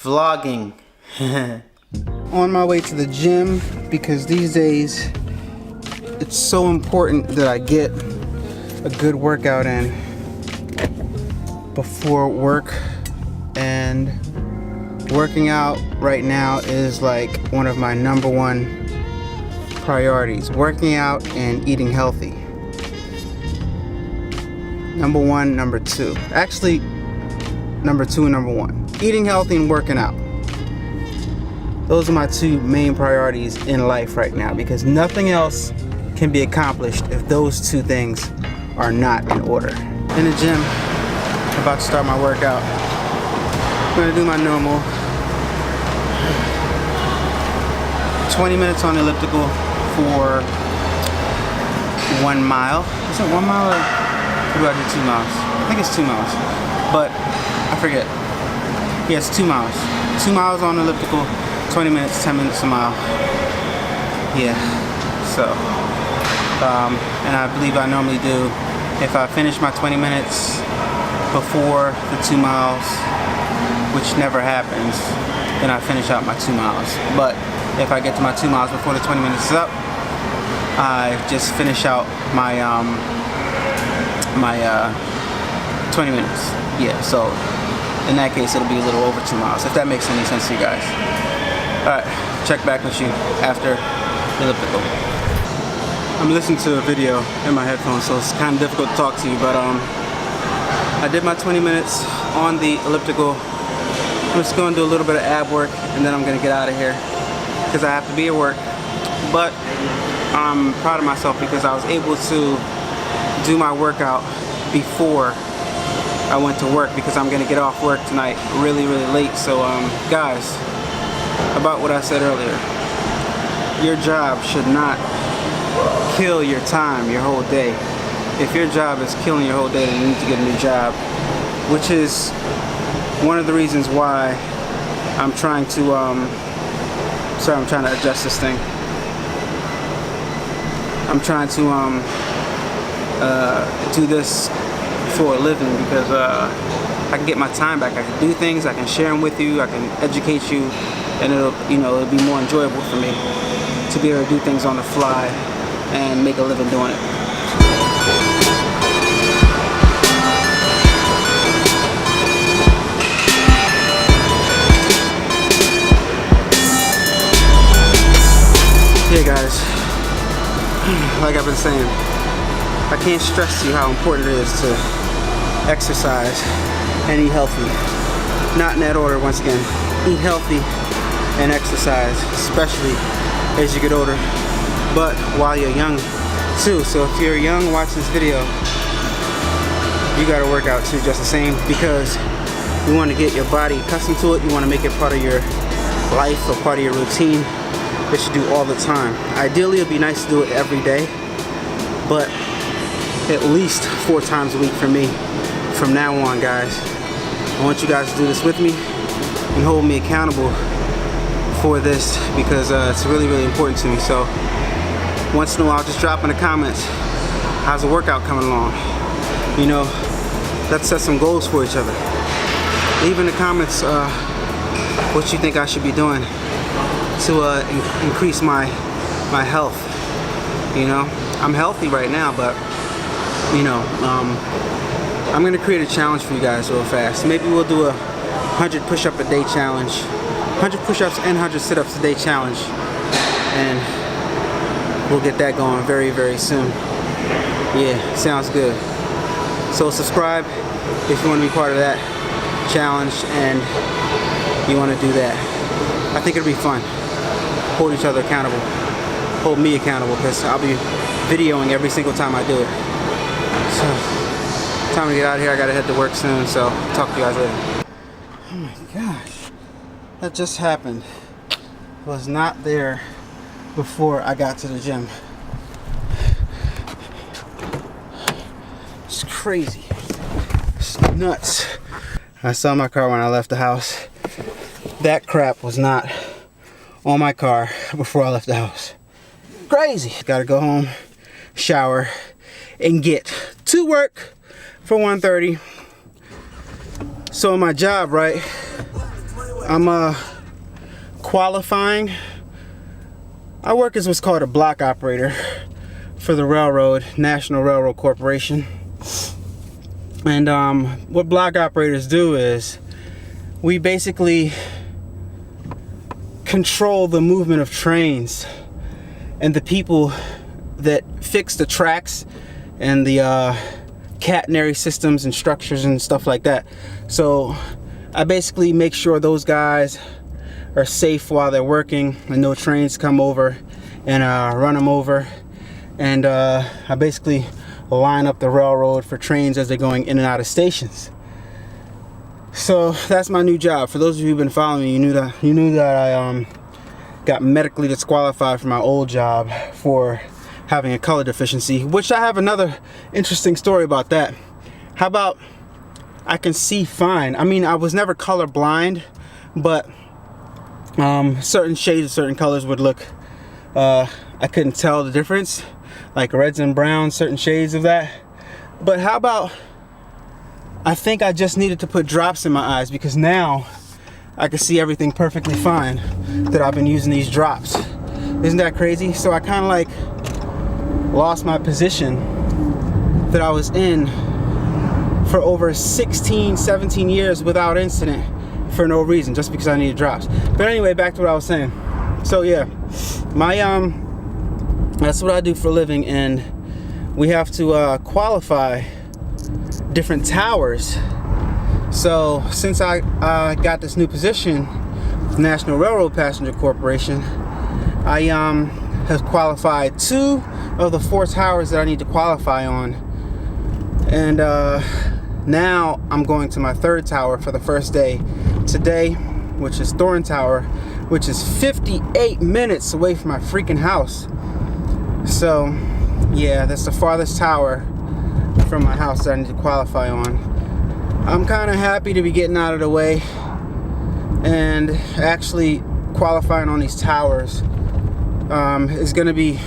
vlogging. On my way to the gym because these days it's so important that I get a good workout in before work, and working out right now is like one of my #1 priorities. Working out and eating healthy. #1, #2. Actually, #2 and #1. Eating healthy and working out. Those are my 2 main priorities in life right now, because nothing else can be accomplished if those 2 things are not in order. In the gym, about to start my workout. I'm gonna do my normal 20 minutes on the elliptical for 1 mile. Is it 1 mile or do I do 2 miles? I think it's 2 miles, but I forget. Yeah, it's 2 miles. 2 miles on the elliptical, 20 minutes, 10 minutes a mile. Yeah, so, and I believe I normally do, if I finish my 20 minutes before the 2 miles, which never happens, then I finish out my 2 miles. But if I get to my 2 miles before the 20 minutes is up, I just finish out my 20 minutes. Yeah, so in that case it'll be a little over 2 miles, if that makes any sense to you guys. Alright, check back with you after the elliptical. I'm listening to a video in my headphones, so it's kind of difficult to talk to you, but I did my 20 minutes on the elliptical. I'm just going to do a little bit of ab work, and then I'm going to get out of here because I have to be at work. But I'm proud of myself because I was able to do my workout before I went to work, because I'm going to get off work tonight really late. So guys, about what I said earlier, your job should not kill your time, your whole day. If your job is killing your whole day, then you need to get a new job, which is one of the reasons why I'm trying to sorry, I'm trying to adjust this thing. I'm trying to do this for a living, because I can get my time back. I can do things, I can share them with you, I can educate you, and it'll be more enjoyable for me to be able to do things on the fly and make a living doing it. Yeah guys, like I've been saying, I can't stress to you how important it is to exercise and eat healthy. Not in that order, once again. Eat healthy and exercise, especially as you get older, but while you're young too. So if you're young, watch this video, you gotta work out too, just the same, because you want to get your body accustomed to it. You want to make it part of your life or part of your routine that you do all the time. Ideally, it'd be nice to do it every day, but at least 4 times a week for me from now on, guys. I want you guys to do this with me and hold me accountable for this, because it's really important to me. So once in a while, just drop in the comments, how's the workout coming along? You know, let's set some goals for each other. Leave in the comments what you think I should be doing to increase my health. You know, I'm healthy right now, but you know, I'm gonna create a challenge for you guys real fast. Maybe we'll do a 100 push-up a day challenge, 100 push-ups and 100 sit-ups a day challenge, and we'll get that going very soon. Yeah, sounds good. So subscribe if you want to be part of that challenge and you want to do that. I think it'll be fun. Hold each other accountable. Hold me accountable, because I'll be videoing every single time I do it. So, time to get out of here. I gotta head to work soon, so talk to you guys later. Oh my gosh, that just happened. Was not there before I got to the gym. It's crazy. It's nuts. I saw my car when I left the house. That crap was not on my car before I left the house. Crazy. Gotta go home, shower, and get to work for 1:30. So my job, right, I'm qualifying. I work as what's called a block operator for the railroad, National Railroad Corporation. And what block operators do is we basically control the movement of trains and the people that fix the tracks and the catenary systems and structures and stuff like that. So I basically make sure those guys are safe while they're working and no trains come over and run them over. And I basically line up the railroad for trains as they're going in and out of stations. So that's my new job. For those of you who've been following me, you knew that I got medically disqualified from my old job for having a color deficiency, which I have another interesting story about that. How about I can see fine? I mean, I was never color blind, but certain shades of certain colors would look, I couldn't tell the difference, like reds and browns, certain shades of that. But how about, I think I just needed to put drops in my eyes, because now I can see everything perfectly fine that I've been using these drops. Isn't that crazy? So I kind of like lost my position that I was in for over 16, 17 years without incident for no reason, just because I needed drops. But anyway, back to what I was saying. So yeah, my that's what I do for a living, and we have to qualify different towers. So since I got this new position, National Railroad Passenger Corporation, I have qualified 2 of the 4 towers that I need to qualify on, and now I'm going to my 3rd tower for the first day today, which is Thorn Tower, which is 58 minutes away from my freaking house. So yeah, that's the farthest tower from my house that I need to qualify on. I'm kind of happy to be getting out of the way and actually qualifying on these towers is going to be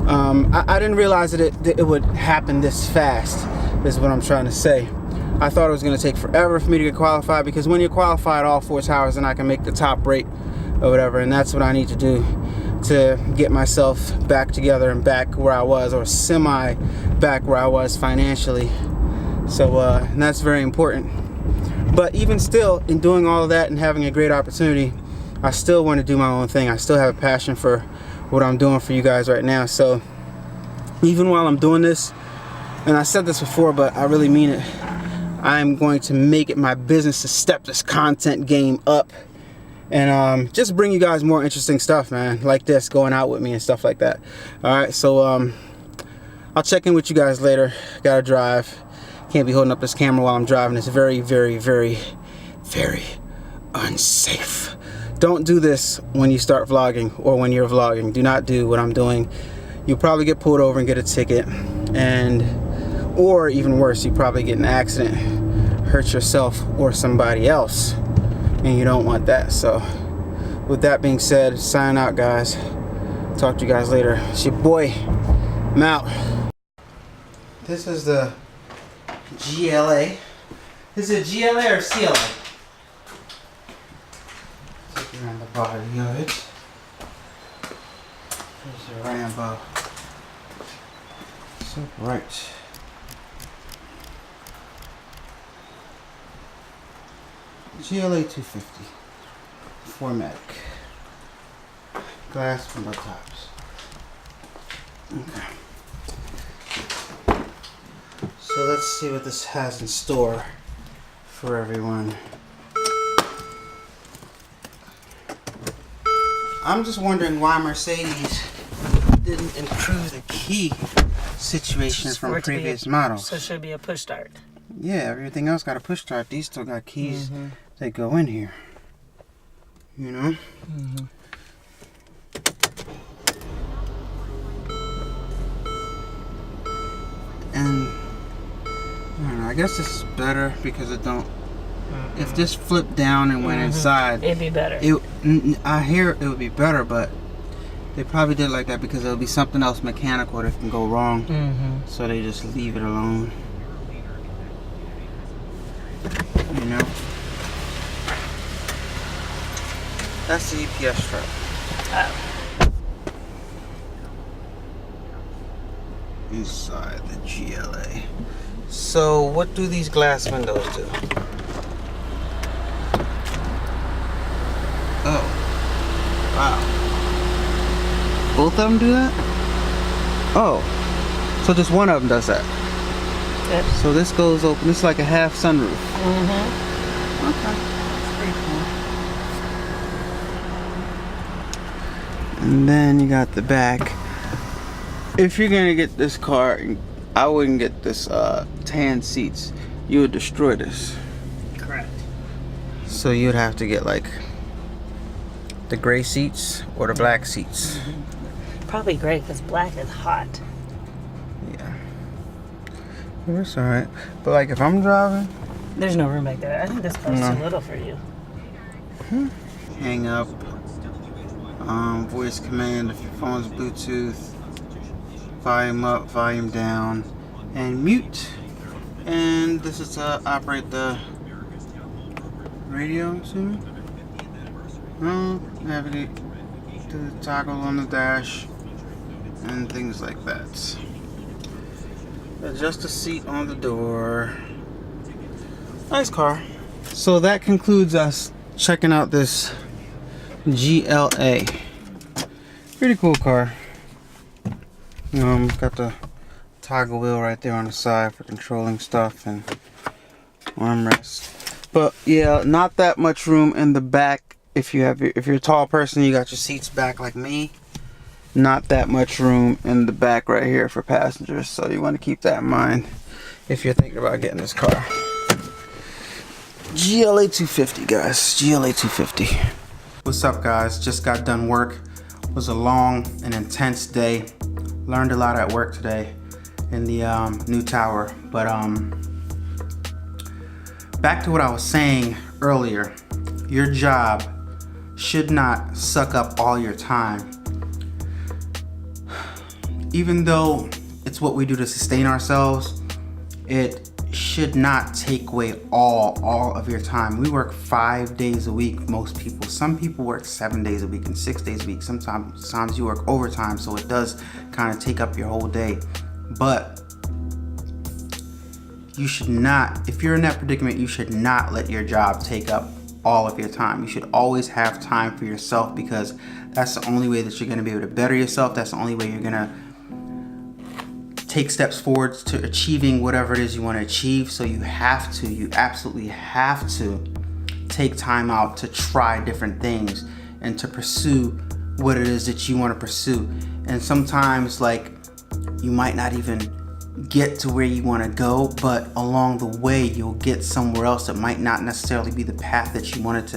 I didn't realize that it would happen this fast, is what I'm trying to say. I thought it was going to take forever for me to get qualified, because when you're qualified all 4 towers, then I can make the top rate or whatever, and that's what I need to do to get myself back together and back where I was, or semi back where I was financially. So and that's very important. But even still, in doing all of that and having a great opportunity, I still want to do my own thing. I still have a passion for what I'm doing for you guys right now. So even while I'm doing this, and I said this before, but I really mean it, I'm going to make it my business to step this content game up and just bring you guys more interesting stuff, man, like this, going out with me and stuff like that. All right, so I'll check in with you guys later. Gotta drive. Can't be holding up this camera while I'm driving. It's very, very, very, very unsafe. Don't do this when you start vlogging or when you're vlogging. Do not do what I'm doing. You'll probably get pulled over and get a ticket, or even worse, you probably get in an accident, hurt yourself or somebody else, and you don't want that. So with that being said, sign out, guys. Talk to you guys later. It's your boy. I'm out. This is the GLA. Is it GLA or CLA? Take around the body of it. There's a Rambo. So bright. GLA 250. 4MATIC. Glass window tops. Okay. So let's see what this has in store for everyone. I'm just wondering why Mercedes didn't improve the key situation from previous models. So it should be a push start. Yeah, everything else got a push start. These still got keys that go in here. You know? And I don't know, I guess this is better because it don't. If this flipped down and went inside, it'd be better. I hear it would be better, but they probably did like that because there'll be something else mechanical that can go wrong. So they just leave it alone. You know. That's the UPS truck. Oh. Inside the GLA. So what do these glass windows do? Oh. Wow. Both of them do that? Oh. So just one of them does that? Yep. So this goes open. This is like a half sunroof. Mm-hmm. Okay. That's pretty cool. And then you got the back. If you're gonna get this car, I wouldn't get this tan seats. You would destroy this. Correct. So you'd have to get like the gray seats or the black seats. Mm-hmm. Probably gray because black is hot. Yeah. Well, it's alright. But like if I'm driving, there's no room back there. I think this car's too little for you. Hang up. Voice command if your phone's Bluetooth. Volume up, volume down, and mute. And this is to operate the radio, I'm assuming. Navigate to the toggle on the dash and things like that. Adjust the seat on the door. Nice car. So that concludes us checking out this GLA. Pretty cool car. Got the toggle wheel right there on the side for controlling stuff and armrest. But yeah, not that much room in the back. If you're a tall person, you got your seats back like me. Not that much room in the back right here for passengers. So you want to keep that in mind if you're thinking about getting this car. GLA 250, guys. GLA 250. What's up, guys? Just got done work. It was a long and intense day. Learned a lot at work today in the new tower. But back to what I was saying earlier. Your job should not suck up all your time. Even though it's what we do to sustain ourselves, it should not take away all of your time. We work 5 days a week, most people. Some people work 7 days a week and 6 days a week. Sometimes you work overtime, so it does kind of take up your whole day. But you should not, if you're in that predicament, you should not let your job take up all of your time. You should always have time for yourself, because that's the only way that you're going to be able to better yourself. That's the only way you're going to take steps forward to achieving whatever it is you want to achieve. So you absolutely have to take time out to try different things and to pursue what it is that you want to pursue. And sometimes, like, you might not even get to where you want to go, but along the way you'll get somewhere else that might not necessarily be the path that you wanted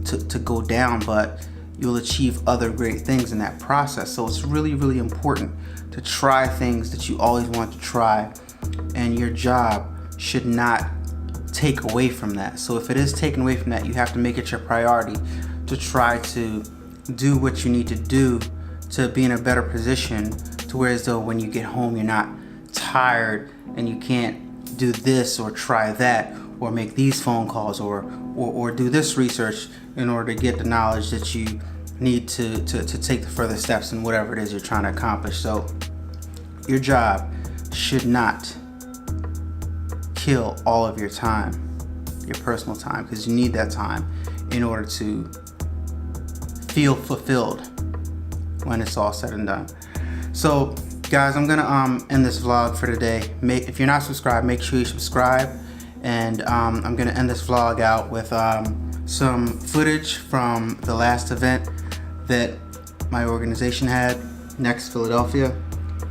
to go down, but you'll achieve other great things in that process. So it's really, really important to try things that you always want to try, and your job should not take away from that. So if it is taken away from that, you have to make it your priority to try to do what you need to do to be in a better position, to where as though when you get home you're not tired and you can't do this or try that or make these phone calls or do this research in order to get the knowledge that you need to take the further steps in whatever it is you're trying to accomplish. So your job should not kill all of your time, your personal time, because you need that time in order to feel fulfilled when it's all said and done. So guys, I'm gonna end this vlog for today. If you're not subscribed, make sure you subscribe. And I'm gonna end this vlog out with some footage from the last event that my organization had, Next Philadelphia,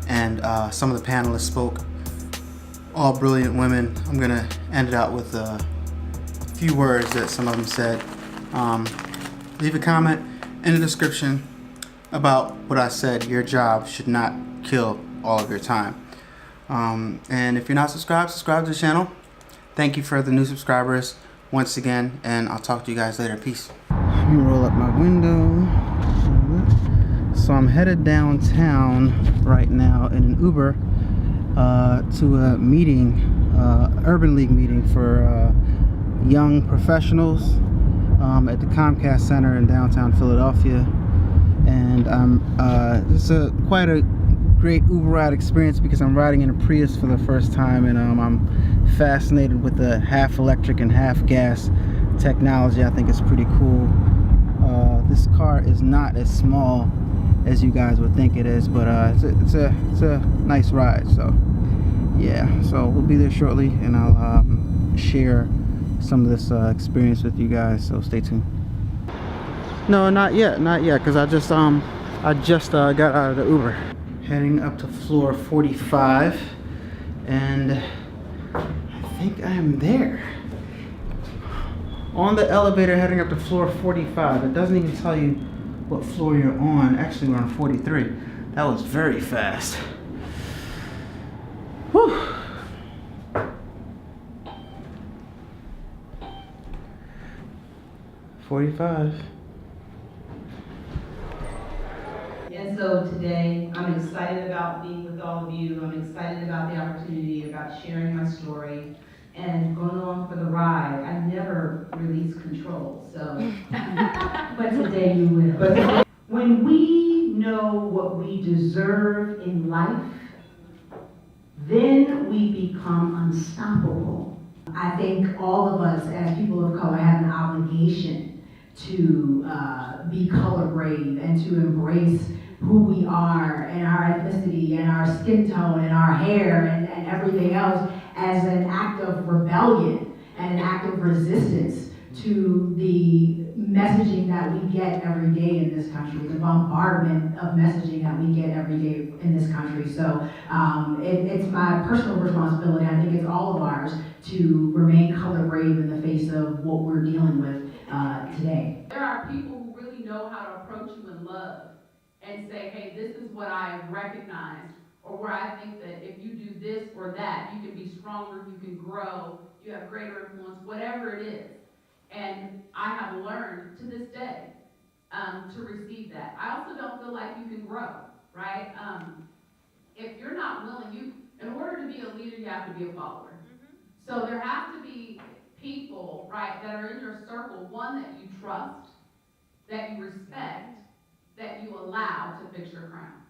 and some of the panelists spoke. All brilliant women. I'm gonna end it out with a few words that some of them said. Leave a comment in the description about what I said. Your job should not kill all of your time. And if you're not subscribed, subscribe to the channel. Thank you for the new subscribers once again, and I'll talk to you guys later. Peace. Let me roll up my window. So I'm headed downtown right now in an Uber to a meeting, Urban League meeting for young professionals at the Comcast Center in downtown Philadelphia, and it's quite a great Uber ride experience because I'm riding in a Prius for the first time, and I'm fascinated with the half electric and half gas technology. I think it's pretty cool. This car is not as small as you guys would think it is, but it's a nice ride. So yeah, so we'll be there shortly, and I'll share some of this experience with you guys. So stay tuned. No, not yet, because I just got out of the Uber. Heading up to floor 45, and I think I am there. On the elevator heading up to floor 45. It doesn't even tell you what floor you're on. Actually, we're on 43. That was very fast. Whew. $45. And so today, I'm excited about being with all of you. I'm excited about the opportunity, about sharing my story, and going along for the ride. I never release control, so, but today you will. When we know what we deserve in life, then we become unstoppable. I think all of us as people of color have an obligation to be color brave and to embrace who we are and our ethnicity and our skin tone and our hair and everything else as an act of rebellion and an act of resistance to the messaging that we get every day in this country, the bombardment of messaging that we get every day in this country. So it's my personal responsibility, I think it's all of ours, to remain color brave in the face of what we're dealing with today. There are people who really know how to approach you in love and say, hey, this is what I have recognized, or where I think that if you do this or that, you can be stronger, you can grow, you have greater influence, whatever it is. And I have learned to this day to receive that. I also don't feel like you can grow, right? If you're not willing, in order to be a leader, you have to be a follower. So there have to be people, right, that are in your circle, one that you trust, that you respect, that you allow to fix your crown.